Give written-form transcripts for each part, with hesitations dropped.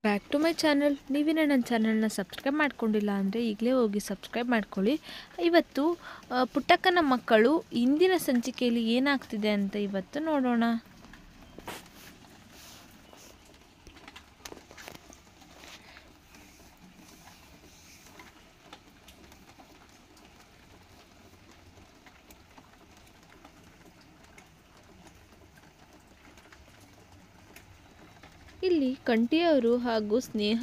Back to my channel. ನೀವಿನ ನನ್ನ ಚಾನಲ್ನ ಸಬ್ಸ್ಕ್ರೈಬ್ ಮಾಡ್ಕೊಂಡಿಲ್ಲ ಅಂದರೆ ಈಗಲೇ ಹೋಗಿ ಸಬ್ಸ್ಕ್ರೈಬ್ ಮಾಡ್ಕೊಳ್ಳಿ. ಇವತ್ತು ಪುಟ್ಟಕ್ಕನ ಮಕ್ಕಳು ಇಂದಿನ ಸಂಚಿಕೆಯಲ್ಲಿ ಏನಾಗ್ತಿದೆ ಅಂತ ಇವತ್ತು ನೋಡೋಣ. ಇಲ್ಲಿ ಕಂಠಿಯವರು ಹಾಗೂ ಸ್ನೇಹ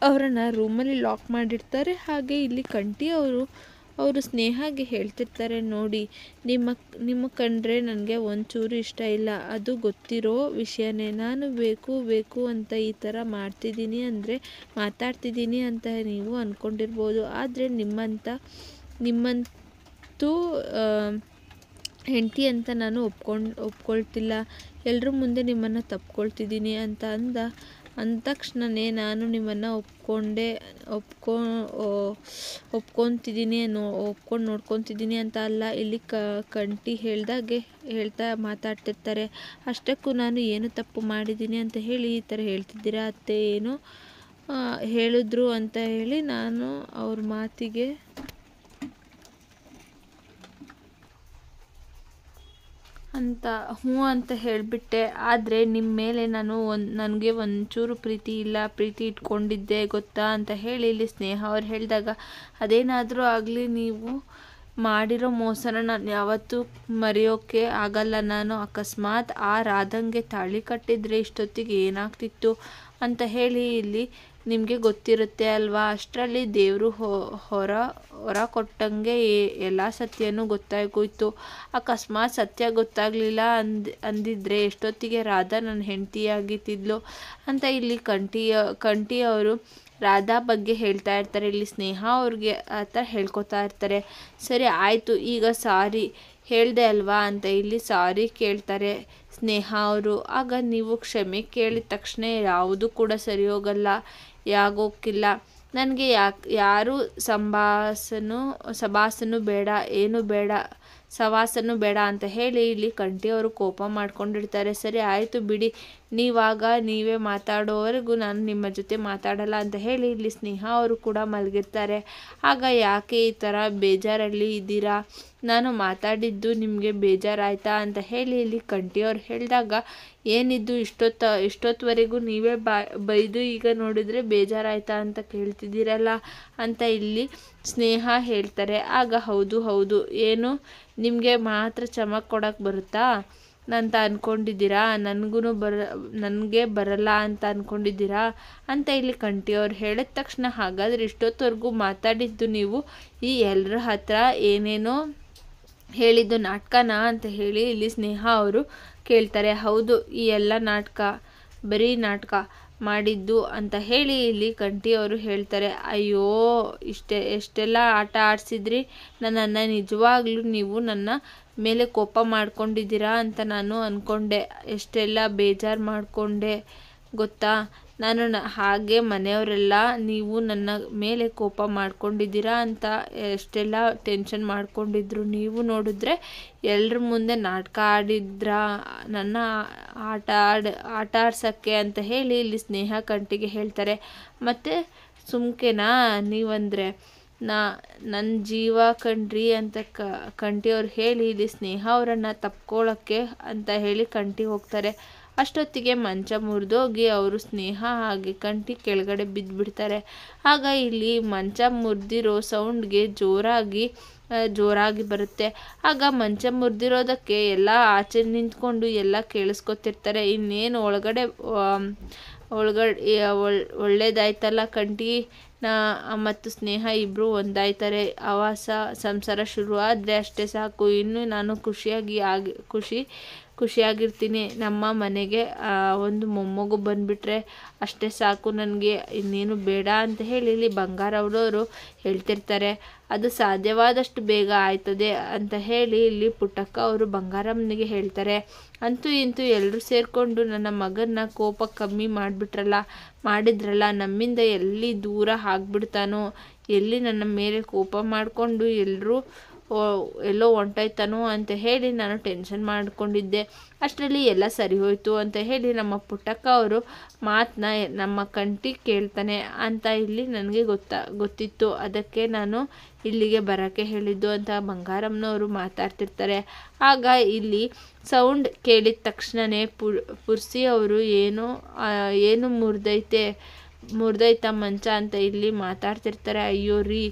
ಅವರನ್ನು ರೂಮಲ್ಲಿ ಲಾಕ್ ಮಾಡಿರ್ತಾರೆ. ಹಾಗೆ ಇಲ್ಲಿ ಕಂಠಿಯವರು ಸ್ನೇಹಾಗೆ ಹೇಳ್ತಿರ್ತಾರೆ, ನೋಡಿ ನಿಮ್ಮ ಕಂಡ್ರೆ ನನಗೆ ಒಂಚೂರು ಇಷ್ಟ ಇಲ್ಲ, ಅದು ಗೊತ್ತಿರೋ ವಿಷಯನೇ. ನಾನು ಬೇಕು ಅಂತ ಈ ಥರ ಮಾತಾಡ್ತಿದ್ದೀನಿ ಅಂತ ನೀವು ಅಂದ್ಕೊಂಡಿರ್ಬೋದು. ಆದರೆ ನಿಮ್ಮಂತೂ ಹೆಂಡತಿ ಅಂತ ನಾನು ಒಪ್ಕೊಳ್ತಿಲ್ಲ. ಎಲ್ಲರ ಮುಂದೆ ನಿಮ್ಮನ್ನು ತಪ್ಕೊಳ್ತಿದ್ದೀನಿ ಅಂತ ಅಂದ ತಕ್ಷಣವೇ ನಾನು ನಿಮ್ಮನ್ನು ಒಪ್ಕೊತಿದ್ದೀನಿ ಒಪ್ಕೊಂಡು ನೋಡ್ಕೊತಿದ್ದೀನಿ ಅಂತ ಅಲ್ಲ. ಇಲ್ಲಿ ಕಂಠಿ ಹೇಳ್ತಾ ಮಾತಾಡ್ತಿರ್ತಾರೆ. ಅಷ್ಟಕ್ಕೂ ನಾನು ಏನು ತಪ್ಪು ಮಾಡಿದ್ದೀನಿ ಅಂತ ಹೇಳಿ ಈ ಥರ ಹೇಳ್ತಿದ್ದೀರಾ ಅತ್ತೆ, ಏನು ಹೇಳಿದ್ರು ಅಂತ ಹೇಳಿ ನಾನು ಅವ್ರ ಮಾತಿಗೆ ಅಂತ ಹ್ಞೂ ಅಂತ ಹೇಳಿಬಿಟ್ಟೆ. ಆದರೆ ನಿಮ್ಮ ಮೇಲೆ ನನಗೆ ಒಂಚೂರು ಪ್ರೀತಿ ಇಲ್ಲ, ಪ್ರೀತಿ ಇಟ್ಕೊಂಡಿದ್ದೆ ಗೊತ್ತಾ ಅಂತ ಹೇಳಿ ಇಲ್ಲಿ ಸ್ನೇಹ ಅವ್ರು ಹೇಳಿದಾಗ, ಅದೇನಾದರೂ ಆಗಲಿ, ನೀವು ಮಾಡಿರೋ ಮೋಸನ ನಾನು ಯಾವತ್ತೂ ಮರೆಯೋಕ್ಕೆ ಆಗಲ್ಲ. ನಾನು ಅಕಸ್ಮಾತ್ ಆ ರಾಧಂಗೆ ತಾಳಿ ಕಟ್ಟಿದ್ರೆ ಇಷ್ಟೊತ್ತಿಗೆ ಏನಾಗ್ತಿತ್ತು ಅಂತ ಹೇಳಿ ಇಲ್ಲಿ ನಿಮಗೆ ಗೊತ್ತಿರುತ್ತೆ ಅಲ್ವಾ. ಅಷ್ಟರಲ್ಲಿ ದೇವರು ಹೊರ ಕೊಟ್ಟಂಗೆ ಎಲ್ಲ ಸತ್ಯನೂ ಗೊತ್ತಾಗೋಯ್ತು. ಅಕಸ್ಮಾತ್ ಸತ್ಯ ಗೊತ್ತಾಗಲಿಲ್ಲ ಅಂದಿದ್ರೆ ಎಷ್ಟೊತ್ತಿಗೆ ರಾಧಾ ನನ್ನ ಹೆಂಡತಿಯಾಗಿತ್ತಿದ್ಲು ಅಂತ ಇಲ್ಲಿ ಕಂಠಿಯವರು ರಾಧಾ ಬಗ್ಗೆ ಹೇಳ್ತಾ ಇರ್ತಾರೆ. ಇಲ್ಲಿ ಸ್ನೇಹ ಅವ್ರಿಗೆ ಆ ಥರ ಹೇಳ್ಕೊತಾ ಇರ್ತಾರೆ. ಸರಿ ಆಯಿತು, ಈಗ ಸಾರಿ ಹೇಳಿದೆ ಅಲ್ವಾ ಅಂತ ಇಲ್ಲಿ ಸಾರಿ ಕೇಳ್ತಾರೆ ಸ್ನೇಹ ಅವರು. ಆಗ ನೀವು ಕ್ಷಮೆ ಕೇಳಿದ ತಕ್ಷಣ ಯಾವುದು ಕೂಡ ಸರಿ ಆಗೋಕ್ಕಿಲ್ಲ. ನನಗೆ ಯಾರು ಸಭಾಸನು ಬೇಡ, ಏನು ಬೇಡ, ಸವಾಸನು ಬೇಡ ಅಂತ ಹೇಳಿ ಇಲ್ಲಿ ಕಂಠಿಯವರು ಕೋಪ ಮಾಡ್ಕೊಂಡಿರ್ತಾರೆ. ಸರಿ ಆಯಿತು ಬಿಡಿ, ನೀವೇ ಮಾತಾಡೋವರೆಗೂ ನಾನು ನಿಮ್ಮ ಜೊತೆ ಮಾತಾಡಲ್ಲ ಅಂತ ಹೇಳಿ ಇಲ್ಲಿ ಸ್ನೇಹ ಅವರು ಕೂಡ ಮಲಗಿರ್ತಾರೆ. ಆಗ ಯಾಕೆ ಈ ಥರ ಬೇಜಾರಲ್ಲಿ ಇದ್ದೀರಾ, ನಾನು ಮಾತಾಡಿದ್ದು ನಿಮಗೆ ಬೇಜಾರಾಯ್ತಾ ಅಂತ ಹೇಳಿ ಇಲ್ಲಿ ಕಂಠಿಯವ್ರು ಹೇಳಿದಾಗ, ಏನಿದ್ದು ಇಷ್ಟೊತ್ತವರೆಗೂ ನೀವೇ ಬೈದು ಈಗ ನೋಡಿದರೆ ಬೇಜಾರಾಯ್ತಾ ಅಂತ ಕೇಳ್ತಿದ್ದೀರಲ್ಲ ಅಂತ ಇಲ್ಲಿ ಸ್ನೇಹ ಹೇಳ್ತಾರೆ. ಆಗ ಹೌದು, ಏನು ನಿಮಗೆ ಮಾತ್ರ ಚಮಕ್ ಕೊಡೋಕ್ಕೆ ಬರುತ್ತಾ ಅಂತ ಅಂದ್ಕೊಂಡಿದ್ದೀರಾ, ನನಗೆ ಬರಲ್ಲ ಅಂತ ಅಂದ್ಕೊಂಡಿದ್ದೀರಾ ಅಂತ ಇಲ್ಲಿ ಕಂಠಿಯವ್ರು ಹೇಳಿದ ತಕ್ಷಣ, ಹಾಗಾದರೆ ಇಷ್ಟೊತ್ತವರೆಗೂ ಮಾತಾಡಿದ್ದು ನೀವು ಈ ಎಲ್ಲರ ಹತ್ರ ಏನೇನೋ ಹೇಳಿದ್ದು ನಾಟಕನಾ ಅಂತ ಹೇಳಿ ಇಲ್ಲಿ ಸ್ನೇಹ ಅವರು ಕೇಳ್ತಾರೆ. ಹೌದು, ಈ ಎಲ್ಲ ಬರೀ ನಾಟಕ ಮಾಡಿದ್ದು ಅಂತ ಹೇಳಿ ಇಲ್ಲಿ ಕಂಠಿಯವರು ಹೇಳ್ತಾರೆ. ಅಯ್ಯೋ, ಎಷ್ಟೆಲ್ಲ ಆಟ ಆಡಿಸಿದ್ರಿ ನನ್ನನ್ನು, ನಿಜವಾಗ್ಲೂ ನೀವು ನನ್ನ ಮೇಲೆ ಕೋಪ ಮಾಡ್ಕೊಂಡಿದ್ದೀರಾ ಅಂತ ನಾನು ಅಂದ್ಕೊಂಡೆ, ಎಷ್ಟೆಲ್ಲ ಬೇಜಾರು ಮಾಡಿಕೊಂಡೆ ಗೊತ್ತಾ. ನಾನು ಹಾಗೆ ಮನೆಯವರೆಲ್ಲ ನೀವು ನನ್ನ ಮೇಲೆ ಕೋಪ ಮಾಡ್ಕೊಂಡಿದ್ದೀರಾ ಅಂತ ಎಷ್ಟೆಲ್ಲ ಟೆನ್ಷನ್ ಮಾಡ್ಕೊಂಡಿದ್ರು. ನೀವು ನೋಡಿದ್ರೆ ಎಲ್ಲರ ಮುಂದೆ ನಾಟಕ ಆಡಿದ್ರಾ ನನ್ನ ಆಟ ಆಡ್ಸೋಕ್ಕೆ ಅಂತ ಹೇಳಿ ಇಲ್ಲಿ ಸ್ನೇಹ ಕಂಠಿಗೆ ಹೇಳ್ತಾರೆ. ಮತ್ತು ಸುಮ್ಕೆನಾ ನೀವಂದರೆ ನನ್ನ ಜೀವ ಕಣ್ರಿ ಅಂತ ಕಂಠಿಯವ್ರು ಹೇಳಿ ಇಲ್ಲಿ ಸ್ನೇಹ ಅವರನ್ನು ತಪ್ಕೊಳ್ಳೋಕ್ಕೆ ಅಂತ ಹೇಳಿ ಕಂಠಿ ಹೋಗ್ತಾರೆ. ಅಷ್ಟೊತ್ತಿಗೆ ಮಂಚ ಮುರಿದೋಗಿ ಅವರು ಸ್ನೇಹ ಹಾಗೆ ಕಂಠಿ ಕೆಳಗಡೆ ಬಿದ್ದುಬಿಡ್ತಾರೆ. ಆಗ ಇಲ್ಲಿ ಮಂಚ ಮುರಿದಿರೋ ಸೌಂಡ್ಗೆ ಜೋರಾಗಿ ಬರುತ್ತೆ. ಆಗ ಮಂಚ ಮುರಿದಿರೋದಕ್ಕೆ ಎಲ್ಲ ಆಚೆ ನಿಂತ್ಕೊಂಡು ಎಲ್ಲ ಕೇಳಿಸ್ಕೊತಿರ್ತಾರೆ. ಇನ್ನೇನು ಒಳಗಡೆ ಒಳ್ಳೇದಾಯ್ತಲ್ಲ, ಕಂಠಿ ಮತ್ತು ಸ್ನೇಹ ಇಬ್ಬರು ಒಂದಾಯ್ತಾರೆ, ಸಂಸಾರ ಶುರು ಆದರೆ ಅಷ್ಟೇ ಸಾಕು, ಇನ್ನು ನಾನು ಖುಷಿಯಾಗಿರ್ತೀನಿ. ನಮ್ಮ ಮನೆಗೆ ಒಂದು ಮೊಮ್ಮಗು ಬಂದುಬಿಟ್ರೆ ಅಷ್ಟೇ ಸಾಕು, ನನಗೆ ಇನ್ನೇನು ಬೇಡ ಅಂತ ಹೇಳಿ ಇಲ್ಲಿ ಬಂಗಾರವರು ಹೇಳ್ತಿರ್ತಾರೆ. ಅದು ಸಾಧ್ಯವಾದಷ್ಟು ಬೇಗ ಆಯ್ತದೆ ಅಂತ ಹೇಳಿ ಇಲ್ಲಿ ಪುಟ್ಟಕ್ಕ ಅವರು ಬಂಗಾರಮ್ಮನಿಗೆ ಹೇಳ್ತಾರೆ. ಅಂತೂ ಇಂತೂ ಎಲ್ಲರೂ ಸೇರಿಕೊಂಡು ನನ್ನ ಮಗನ ಕೋಪ ಕಮ್ಮಿ ಮಾಡಿದ್ರಲ್ಲ, ನಮ್ಮಿಂದ ಎಲ್ಲಿ ದೂರ ಆಗ್ಬಿಡ್ತಾನೋ, ಎಲ್ಲಿ ನನ್ನ ಮೇಲೆ ಕೋಪ ಮಾಡಿಕೊಂಡು ಎಲ್ಲರೂ ಎಲ್ಲೋ ಹೊಂಟೋಯ್ತಾನೋ ಅಂತ ಹೇಳಿ ನಾನು ಟೆನ್ಷನ್ ಮಾಡ್ಕೊಂಡಿದ್ದೆ. ಅಷ್ಟರಲ್ಲಿ ಎಲ್ಲ ಸರಿ ಹೋಯಿತು ಅಂತ ಹೇಳಿ ನಮ್ಮ ಪುಟ್ಟಕ್ಕ ಅವರು ಮಾತನ್ನ ನಮ್ಮ ಕಂಟಿ ಕೇಳ್ತಾನೆ ಅಂತ ಇಲ್ಲಿ ನನಗೆ ಗೊತ್ತಿತ್ತು. ಅದಕ್ಕೆ ನಾನು ಇಲ್ಲಿಗೆ ಬರೋಕ್ಕೆ ಹೇಳಿದ್ದು ಅಂತ ಬಂಗಾರಮ್ಮನವರು ಮಾತಾಡ್ತಿರ್ತಾರೆ. ಆಗ ಇಲ್ಲಿ ಸೌಂಡ್ ಕೇಳಿದ ತಕ್ಷಣವೇ ಪುರ್ಸಿ ಅವರು ಏನು ಮುರಿದೈತಾ ಮಂಚ ಅಂತ ಇಲ್ಲಿ ಮಾತಾಡ್ತಿರ್ತಾರೆ. ಅಯ್ಯೋ ರೀ,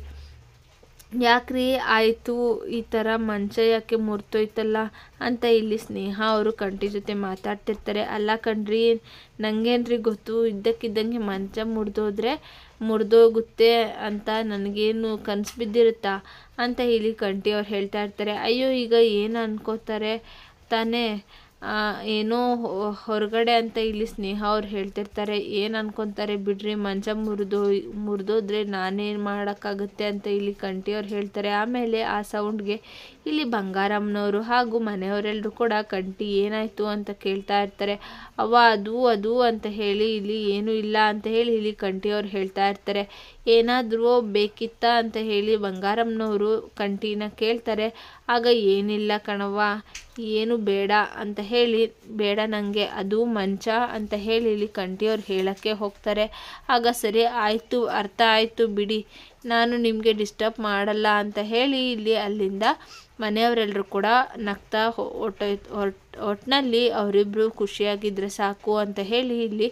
ಯಾಕ್ರಿ ಆಯಿತು, ಈ ಥರ ಮಂಚ ಯಾಕೆ ಮುರಿದೋಯ್ತಲ್ಲ ಅಂತ ಇಲ್ಲಿ ಸ್ನೇಹ ಅವರು ಕಂಟಿ ಜೊತೆ ಮಾತಾಡ್ತಿರ್ತಾರೆ. ಅಲ್ಲ ಕಣ್ರಿ, ನನಗೇನ್ರಿ ಗೊತ್ತು, ಇದ್ದಕ್ಕಿದ್ದಂಗೆ ಮಂಚ ಮುರಿದೋಗುತ್ತೆ ಅಂತ ನನಗೇನು ಕನಸು ಬಿದ್ದಿರುತ್ತಾ ಅಂತ ಇಲ್ಲಿ ಕಂಟಿ ಅವ್ರು ಹೇಳ್ತಾ ಇರ್ತಾರೆ. ಅಯ್ಯೋ, ಈಗ ಏನು ಅನ್ಕೋತಾರೆ ತಾನೇ, ಏನೋ ಹೊರಗಡೆ ಅಂತ ಇಲ್ಲಿ ಸ್ನೇಹ ಅವ್ರು ಹೇಳ್ತಿರ್ತಾರೆ. ಏನು ಅನ್ಕೊತಾರೆ ಬಿಡ್ರಿ, ಮಂಚ ಮುರಿದೋದ್ರೆ ನಾನೇನು ಮಾಡೋಕ್ಕಾಗುತ್ತೆ ಅಂತ ಇಲ್ಲಿ ಕಂಟಿ ಅವ್ರು ಹೇಳ್ತಾರೆ. ಆಮೇಲೆ ಆ ಸೌಂಡ್ಗೆ ಇಲ್ಲಿ ಬಂಗಾರಮ್ಮನವರು ಹಾಗೂ ಮನೆಯವರೆಲ್ಲರೂ ಕೂಡ ಕಂಟಿ ಏನಾಯಿತು ಅಂತ ಕೇಳ್ತಾ ಇರ್ತಾರೆ. ಅದು ಅಂತ ಹೇಳಿ ಇಲ್ಲಿ ಏನೂ ಇಲ್ಲ ಅಂತ ಹೇಳಿ ಇಲ್ಲಿ ಕಂಟಿ ಅವ್ರು ಹೇಳ್ತಾ ಇರ್ತಾರೆ. ಏನಾದರೂ ಬೇಕಿತ್ತಾ ಅಂತ ಹೇಳಿ ಬಂಗಾರಮ್ಮನವರು ಕಂಟಿನ ಕೇಳ್ತಾರೆ. ಆಗ ಏನಿಲ್ಲ ಕಣವ್ವ, ಏನು ಬೇಡ ಅಂತ ಹೇಳಿ, ಬೇಡ ನನಗೆ ಅದು ಮಂಚ ಅಂತ ಹೇಳಿ ಇಲ್ಲಿ ಕಂಟಿಯವ್ರು ಹೇಳೋಕ್ಕೆ ಹೋಗ್ತಾರೆ. ಆಗ ಸರಿ ಆಯಿತು, ಅರ್ಥ ಆಯಿತು ಬಿಡಿ, ನಾನು ನಿಮಗೆ ಡಿಸ್ಟರ್ಬ್ ಮಾಡಲ್ಲ ಅಂತ ಹೇಳಿ ಇಲ್ಲಿ ಅಲ್ಲಿಂದ ಮನೆಯವರೆಲ್ಲರೂ ಕೂಡ ನಗ್ತಾ ಒಟ್ಟಿನಲ್ಲಿ ಅವರಿಬ್ಬರು ಖುಷಿಯಾಗಿದ್ದರೆ ಸಾಕು ಅಂತ ಹೇಳಿ ಇಲ್ಲಿ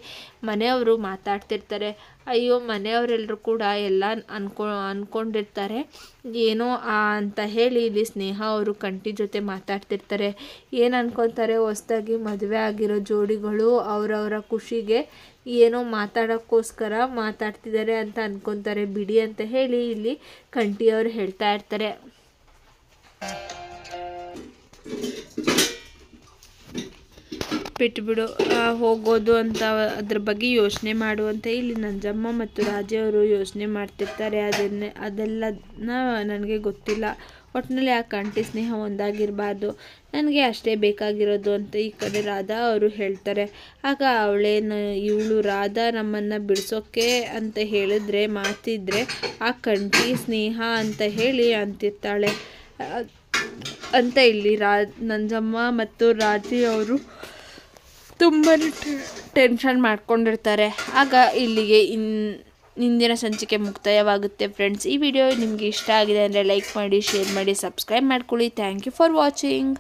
ಮನೆಯವರು ಮಾತಾಡ್ತಿರ್ತಾರೆ. ಅಯ್ಯೋ, ಮನೆಯವರೆಲ್ಲರೂ ಕೂಡ ಎಲ್ಲ ಅಂದ್ಕೊಂಡಿರ್ತಾರೆ ಏನೋ ಅಂತ ಹೇಳಿ ಇಲ್ಲಿ ಸ್ನೇಹ ಅವರು ಕಂಟಿ ಜೊತೆ ಮಾತಾಡ್ತಿರ್ತಾರೆ. ಏನು ಅನ್ಕೊತಾರೆ, ಹೊಸ್ದಾಗಿ ಮದುವೆ ಆಗಿರೋ ಜೋಡಿಗಳು ಅವರವರ ಖುಷಿಗೆ ಏನೋ ಮಾತಾಡೋಕ್ಕೋಸ್ಕರ ಮಾತಾಡ್ತಿದ್ದಾರೆ ಅಂತ ಅನ್ಕೊತಾರೆ ಬಿಡಿ ಅಂತ ಹೇಳಿ ಇಲ್ಲಿ ಕಂಟಿಯವರು ಹೇಳ್ತಾ ಇರ್ತಾರೆ. ಬಿಟ್ಬಿಡು, ಹೋಗೋದು ಅಂತ ಅದ್ರ ಬಗ್ಗೆ ಯೋಚನೆ ಮಾಡುವಂತ ಇಲ್ಲಿ ನಂಜಮ್ಮ ಮತ್ತು ರಾಜೆಯವರು ಯೋಚನೆ ಮಾಡ್ತಿರ್ತಾರೆ. ಅದೆಲ್ಲ ನನಗೆ ಗೊತ್ತಿಲ್ಲ, ಒಟ್ಟಿನಲ್ಲಿ ಆ ಕಂಟಿ ಸ್ನೇಹ ಒಂದಾಗಿರಬಾರ್ದು, ನನಗೆ ಅಷ್ಟೇ ಬೇಕಾಗಿರೋದು ಅಂತ ಈ ಕಡೆ ರಾಧಾ ಅವರು ಹೇಳ್ತಾರೆ. ಆಗ ಇವಳು ರಾಧಾ ನಮ್ಮನ್ನು ಬಿಡಿಸೋಕ್ಕೆ ಅಂತ ಹೇಳಿದ್ರೆ ಮಾತಿದ್ರೆ ಆ ಕಂಟಿ ಸ್ನೇಹ ಅಂತ ಹೇಳಿ ಅಂತಿರ್ತಾಳೆ ಅಂತ ಇಲ್ಲಿ ನಂಜಮ್ಮ ಮತ್ತು ರಾಜಿ ಅವರು ತುಂಬಾ ಟೆನ್ಷನ್ ಮಾಡ್ಕೊಂಡಿರ್ತಾರೆ. ಆಗ ಇಲ್ಲಿಗೆ ಇಂದಿನ ಸಂಚಿಕೆ ಮುಕ್ತಾಯವಾಗುತ್ತೆ ಫ್ರೆಂಡ್ಸ್. ಈ ವಿಡಿಯೋ ನಿಮಗೆ ಇಷ್ಟ ಆಗಿದೆ ಅಂದರೆ ಲೈಕ್ ಮಾಡಿ, ಶೇರ್ ಮಾಡಿ, ಸಬ್ಸ್ಕ್ರೈಬ್ ಮಾಡ್ಕೊಳ್ಳಿ. Thank you for watching.